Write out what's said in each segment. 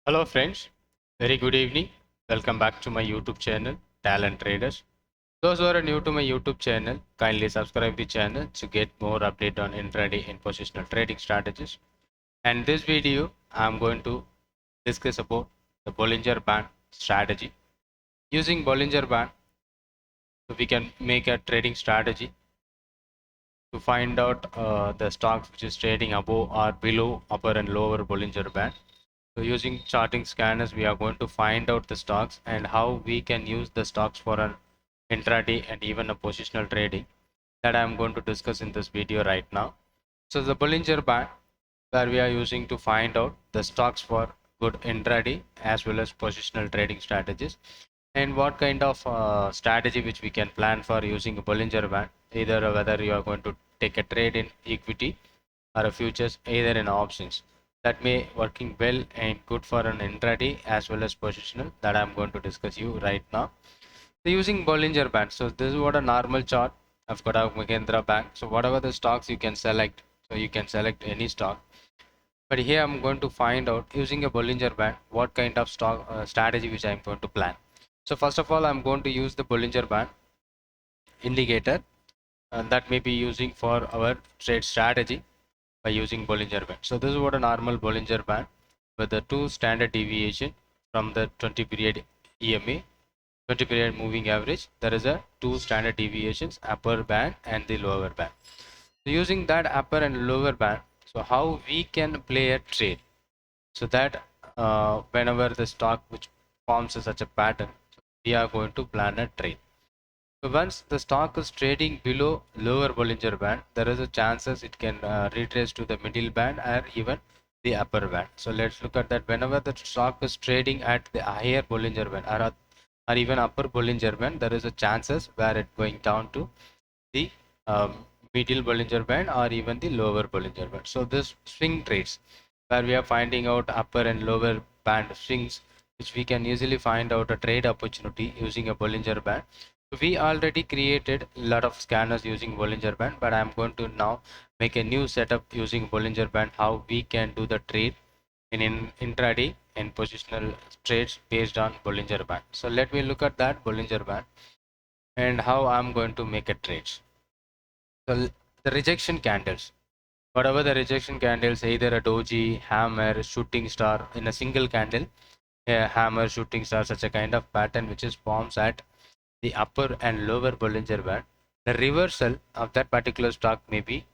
Hello friends, very good evening. Welcome back to my YouTube channel, Talent Traders. Those who are new to my YouTube channel, kindly subscribe the channel to get more update on intraday and positional trading strategies. And this video, I'm going to discuss about the Bollinger Band strategy. Using Bollinger Band, so we can make a trading strategy to find out the stocks which is trading above or below upper and lower Bollinger Band. So using charting scanners, we are going to find out the stocks and how we can use the stocks for an intraday and even a positional trading that I am going to discuss in this video right now. So the Bollinger Band where we are using to find out the stocks for good intraday as well as positional trading strategies, and what kind of strategy which we can plan for using a Bollinger Band, either whether you are going to take a trade in equity or a futures, either in options, that may working well and good for an intraday as well as positional, that I'm going to discuss you right now. So using Bollinger Band, so this is what a normal chart of Kotak Mahindra Bank. So whatever the stocks you can select, so you can select any stock. But here I'm going to find out using a Bollinger Band what kind of stock strategy which I'm going to plan. So first of all, I'm going to use the Bollinger Band indicator, and that may be using for our trade strategy by using Bollinger Band. So this is what a normal Bollinger Band with the two standard deviation from the 20 period EMA, 20 period moving average. There is a two standard deviations, upper band and the lower band. So using that upper and lower band, so how we can play a trade, so that whenever the stock which forms such a pattern, we are going to plan a trade. So once the stock is trading below lower Bollinger Band, there is a chances it can retrace to the middle band or even the upper band. So let's look at that. Whenever the stock is trading at the higher Bollinger Band or even upper Bollinger Band, there is a chances where it going down to the middle Bollinger Band or even the lower Bollinger Band. So this swing trades where we are finding out upper and lower band swings, which we can easily find out a trade opportunity using a Bollinger Band. So we already created a lot of scanners using Bollinger Band, but I'm going to now make a new setup using Bollinger Band, how we can do the trade in intraday and positional trades based on Bollinger Band. So let me look at that Bollinger Band and how I'm going to make a trade. So the rejection candles, whatever the rejection candles, either a doji, hammer, shooting star in a single candle, a hammer, shooting star, such a kind of pattern which is forms at the upper and lower Bollinger Band, the reversal of that particular stock may be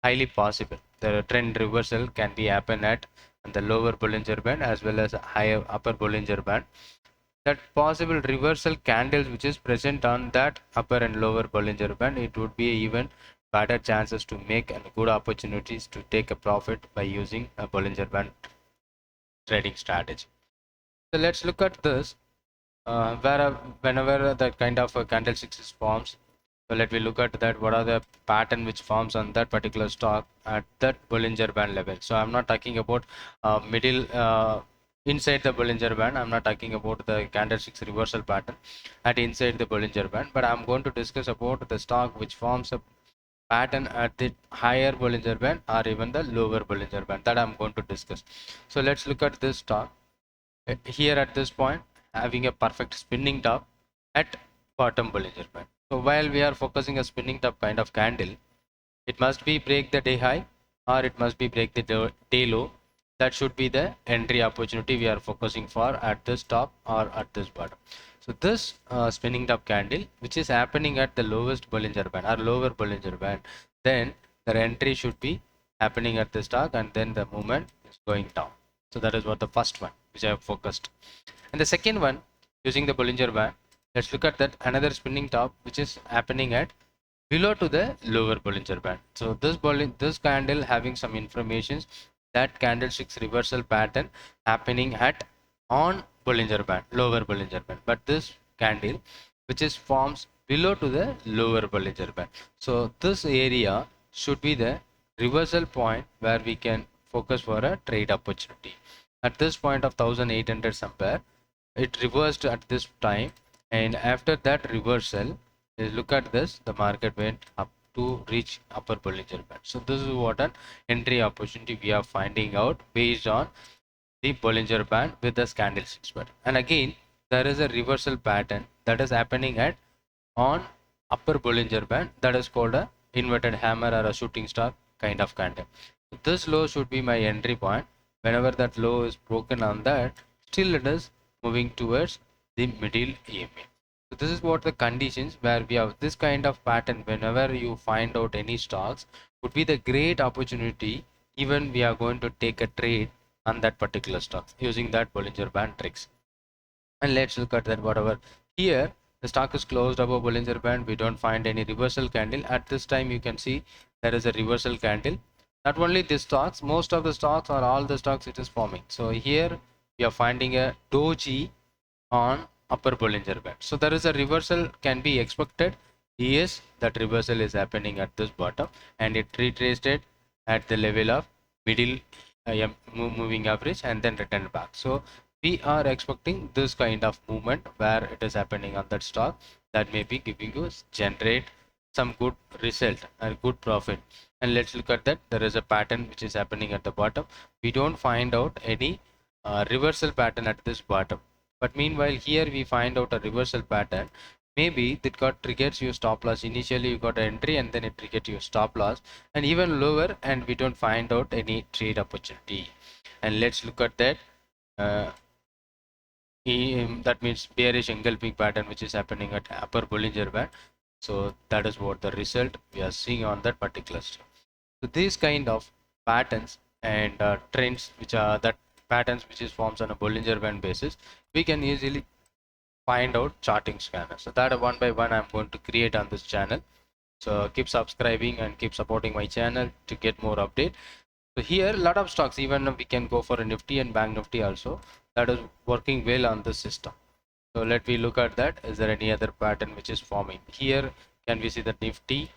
highly possible. The trend reversal can be happen at the lower Bollinger Band as well as higher upper Bollinger Band. That possible reversal candles which is present on that upper and lower Bollinger Band, it would be even better chances to make and good opportunities to take a profit by using a Bollinger Band trading strategy. So let's look at this whenever that kind of a candlestick forms. So let me look at that. What are the pattern which forms on that particular stock at that Bollinger Band level? So I'm not talking about middle inside the Bollinger Band. I'm not talking about the candlesticks reversal pattern at inside the Bollinger Band, but I'm going to discuss about the stock which forms a pattern at the higher Bollinger Band or even the lower Bollinger Band, that I'm going to discuss. So let's look at this stock here at this point, having a perfect spinning top at bottom Bollinger Band. So while we are focusing a spinning top kind of candle, it must be break the day high or it must be break the day low. That should be the entry opportunity we are focusing for at this top or at this bottom. So this spinning top candle which is happening at the lowest Bollinger Band or lower Bollinger Band, then the entry should be happening at the stock and then the movement is going down. So that is what the first one which I have focused. And the second one, using the Bollinger Band, let's look at that another spinning top which is happening at below to the lower Bollinger Band. So this candle having some informations that candlesticks reversal pattern happening at on Bollinger Band, lower Bollinger Band, but this candle which is forms below to the lower Bollinger Band. So this area should be the reversal point where we can focus for a trade opportunity. At this point of 1800 somewhere, it reversed at this time, and after that reversal, look at this, the market went up to reach upper Bollinger Band. So this is what an entry opportunity we are finding out based on the Bollinger Band with the candlesticks pattern. And again, there is a reversal pattern that is happening at on upper Bollinger Band, that is called a inverted hammer or a shooting star kind of candle. This low should be my entry point. Whenever that low is broken on that, still it is moving towards the middle EMA. So this is what the conditions where we have this kind of pattern. Whenever you find out any stocks, would be the great opportunity. Even we are going to take a trade on that particular stock using that Bollinger Band tricks. And let's look at that. Whatever here, the stock is closed above Bollinger Band. We don't find any reversal candle at this time. You can see there is a reversal candle. Not only this stocks, most of the stocks or all the stocks it is forming. So here we are finding a doji on upper Bollinger Band. So there is a reversal can be expected. Yes, that reversal is happening at this bottom, and it retraced it at the level of middle moving average and then returned back. So we are expecting this kind of movement where it is happening on that stock, that may be giving you generate some good result and good profit. And let's look at that. There is a pattern which is happening at the bottom. We don't find out any reversal pattern at this bottom, but meanwhile here we find out a reversal pattern. Maybe that got triggers your stop loss. Initially you got an entry and then it triggered your stop loss, and even lower, and we don't find out any trade opportunity. And let's look at that. That means bearish engulfing pattern which is happening at upper Bollinger Band. So that is what the result we are seeing on that particular stock. So these kind of patterns and trends which are that patterns which is forms on a Bollinger Band basis, we can easily find out charting scanner. So that one by one I'm going to create on this channel. So keep subscribing and keep supporting my channel to get more update. So here a lot of stocks, even we can go for a Nifty and Bank Nifty also, that is working well on this system. So let me look at that. Is there any other pattern which is forming? Here can we see the Nifty?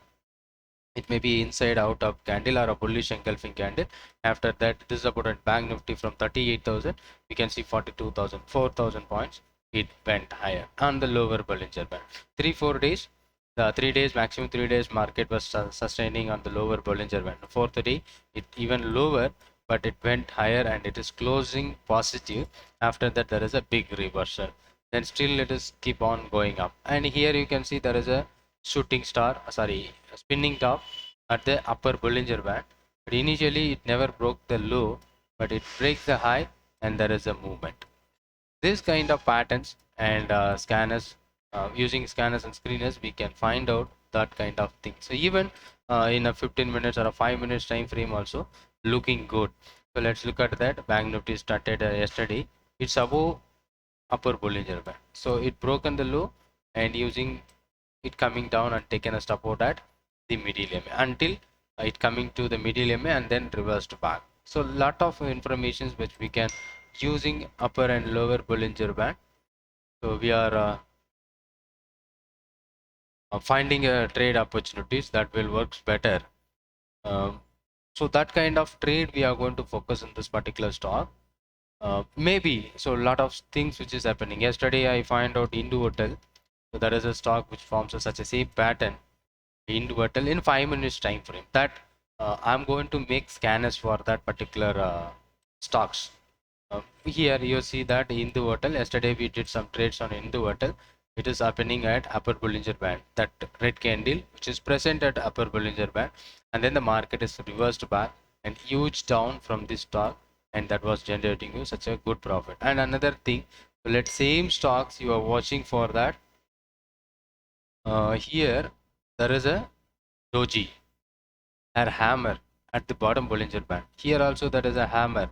It may be inside out of candle or a bullish engulfing candle. After that, this is about a Bank Nifty from 38,000. We can see 42,000, 4,000 points. It went higher on the lower Bollinger Band. 3-4 days. The 3 days, maximum 3 days market was sustaining on the lower Bollinger Band. Fourth day, it even lower, but it went higher and it is closing positive. After that, there is a big reversal. Then still it is keep on going up. And here you can see there is a shooting star, a spinning top at the upper Bollinger Band. But initially it never broke the low, but it breaks the high and there is a movement. This kind of patterns and scanners, using scanners and screeners, we can find out that kind of thing. So even in a 15 minutes or a 5 minutes time frame also looking good. So let's look at that. Bank Nifty started yesterday. It's above upper Bollinger Band. So it broken the low and using it coming down and taken a support at the middle EMA until it coming to the middle EMA and then reversed back. So lot of information which we can using upper and lower Bollinger Band. So we are finding trade opportunities that will works better. So that kind of trade we are going to focus on this particular stock. Maybe so a lot of things which is happening. Yesterday I find out 𝐴𝐻𝐻𝐿. So that is a stock which forms such a same pattern 𝐴𝐻𝐻𝐿 in 5 minutes time frame. That I'm going to make scanners for that particular stocks. Here you see that 𝐴𝐻𝐻𝐿, yesterday we did some trades on 𝐴𝐻𝐻𝐿. It is happening at upper Bollinger Band, that red candle which is present at upper Bollinger Band, and then the market is reversed back and huge down from this stock, and that was generating you such a good profit. And another thing, so let's same stocks you are watching for that. Here there is a doji or hammer at the bottom Bollinger Band. Here also there is a hammer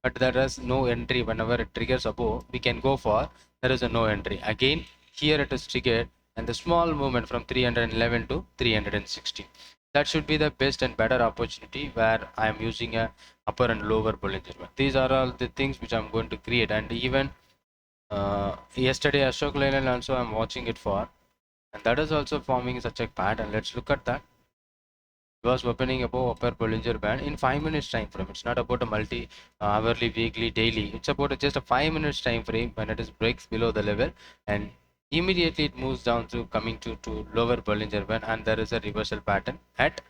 but there is no entry. Whenever it triggers above, we can go for, there is a no entry. Again here it is triggered and the small movement from 311 to 316. That should be the best and better opportunity where I am using a upper and lower Bollinger Band. These are all the things which I am going to create. And even yesterday Ashok Leyland also I am watching it for, and that is also forming such a pattern. Let's look at that. It was opening above upper Bollinger Band in 5 minutes time frame. It's not about a multi hourly, weekly, daily. It's about just a 5 minutes time frame. When it is breaks below the level and immediately it moves down to coming to lower Bollinger Band, and there is a reversal pattern at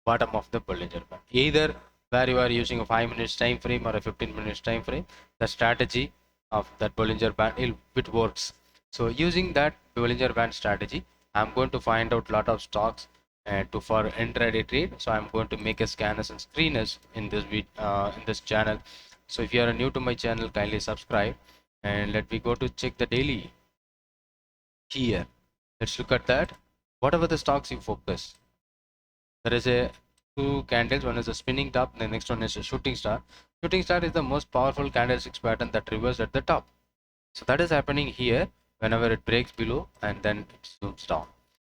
bottom of the Bollinger Band. Either where you are using a 5 minutes time frame or a 15 minutes time frame, the strategy of that Bollinger Band it works. So using that Bollinger Band strategy, I'm going to find out a lot of stocks to for intraday trade. So I'm going to make a scanners and screeners in this in this channel. So if you are new to my channel, kindly subscribe, and let me go to check the daily here. Let's look at that. Whatever the stocks you focus, there is a two candles. One is a spinning top, the next one is a shooting star. Shooting star is the most powerful candlesticks pattern that reverses at the top. So that is happening here whenever it breaks below and then it zooms down.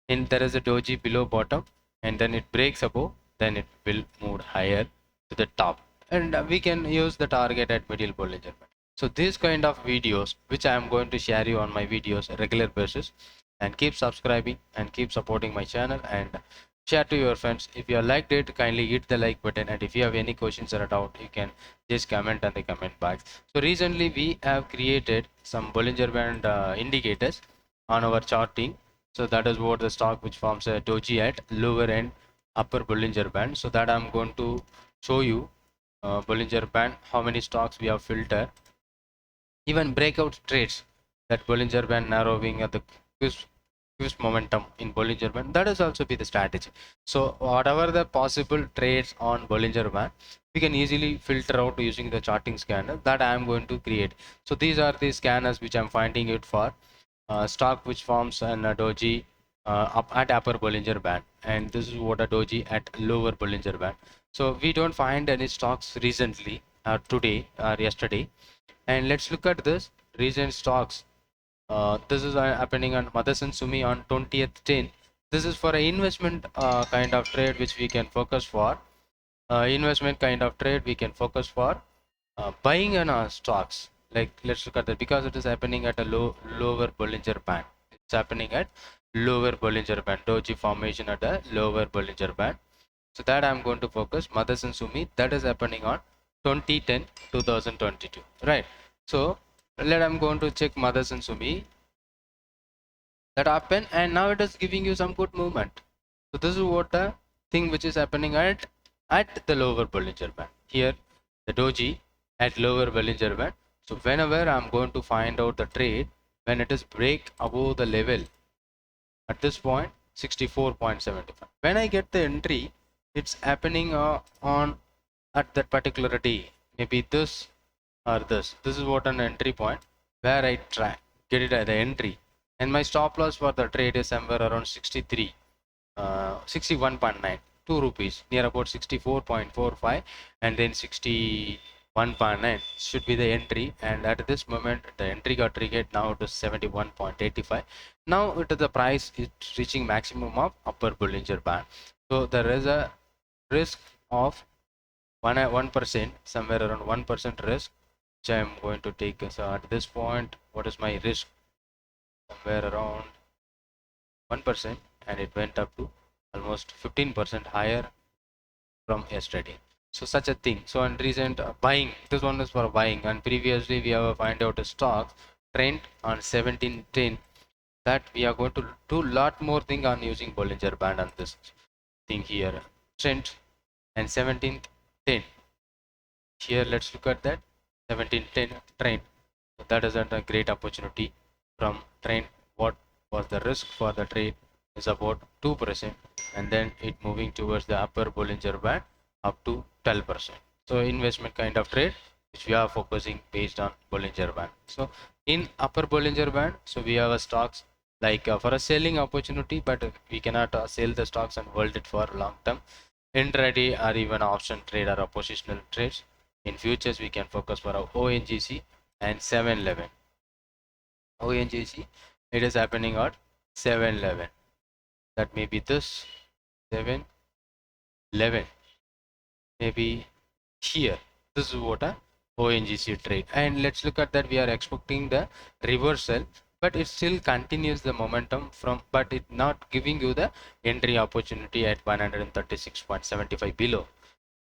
And there is a doji below bottom, and then it breaks above, then it will move higher to the top. And we can use the target at middle Bollinger Band. So these kind of videos which I am going to share you on my videos regular basis, and keep subscribing and keep supporting my channel and share to your friends. If you liked it, kindly hit the like button, and if you have any questions or doubt, you can just comment on the comment box. So recently we have created some Bollinger Band indicators on our charting. So that is what the stock which forms a doji at lower and upper Bollinger Band. So that I'm going to show you Bollinger Band, how many stocks we have filtered, even breakout trades, that Bollinger Band narrowing at the quiz momentum in Bollinger Band, that is also be the strategy. So whatever the possible trades on Bollinger Band, we can easily filter out using the charting scanner that I am going to create. So these are the scanners which I'm finding it for stock which forms an doji up at upper Bollinger Band, and this is what a doji at lower Bollinger Band. So we don't find any stocks recently today or yesterday. And let's look at this recent stocks. This is happening on Motherson Sumi on 20th 10. This is for an investment kind of trade which we can focus for. Investment kind of trade we can focus for buying on stocks. Like let's look at that, because it is happening at a lower Bollinger Band. It's happening at lower Bollinger Band. Doji formation at a lower Bollinger Band. So that I'm going to focus. Motherson Sumi, that is happening on 2010 2022, right? So I'm going to check Motherson Sumi, that happened, and now it is giving you some good movement. So this is what the thing which is happening at the lower Bollinger Band. Here the doji at lower Bollinger Band. So whenever I'm going to find out the trade, when it is break above the level at this point 64.75, when I get the entry, it's happening on at that particular day, maybe this or this is what an entry point where I try get it at the entry, and my stop loss for the trade is somewhere around 63 61.9, 2 rupees, near about 64.45, and then 61.9 should be the entry. And at this moment the entry got triggered. Now it is 71.85. now it is the price is reaching maximum of upper Bollinger Band. So there is a risk of 1%, somewhere around 1% risk which I am going to take. So at this point, what is my risk? Somewhere around 1%, and it went up to almost 15% higher from yesterday. So such a thing. So on recent buying, this one is for buying, and previously we have find out a stock trend on 1710, that we are going to do lot more thing on using Bollinger Band on this thing here, trend and 1710. Here let's look at that 1710 trend. So that is a great opportunity from trend. What was the risk for the trade is about 2%, and then it moving towards the upper Bollinger Band up to 12%. So investment kind of trade which we are focusing based on Bollinger Band. So in upper Bollinger Band, so we have a stocks like for a selling opportunity, but we cannot sell the stocks and hold it for long term. Intraday or even option trade or positional trades. In futures we can focus for our ONGC and 711. ONGC, it is happening at 711, that may be this 711, maybe here. This is what a ONGC trade. And let's look at that, we are expecting the reversal, but it still continues the momentum from, but it not giving you the entry opportunity at 136.75 below.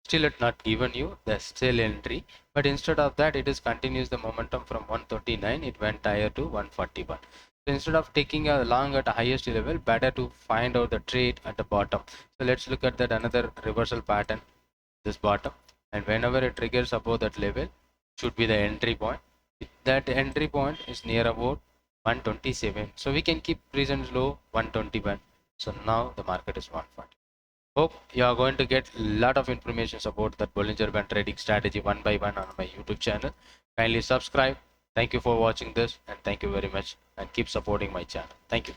Still it not given you the sell entry, but instead of that it is continues the momentum from 139, it went higher to 141. So instead of taking a long at the highest level, better to find out the trade at the bottom. So let's look at that another reversal pattern, this bottom. and whenever it triggers above that level should be the entry point. That entry point is near about 127, so we can keep recent low 121. So now the market is 140. Hope you are going to get a lot of information about that Bollinger Band trading strategy one by one on my YouTube channel. Kindly subscribe. Thank you for watching this, and thank you very much, and keep supporting my channel. Thank you.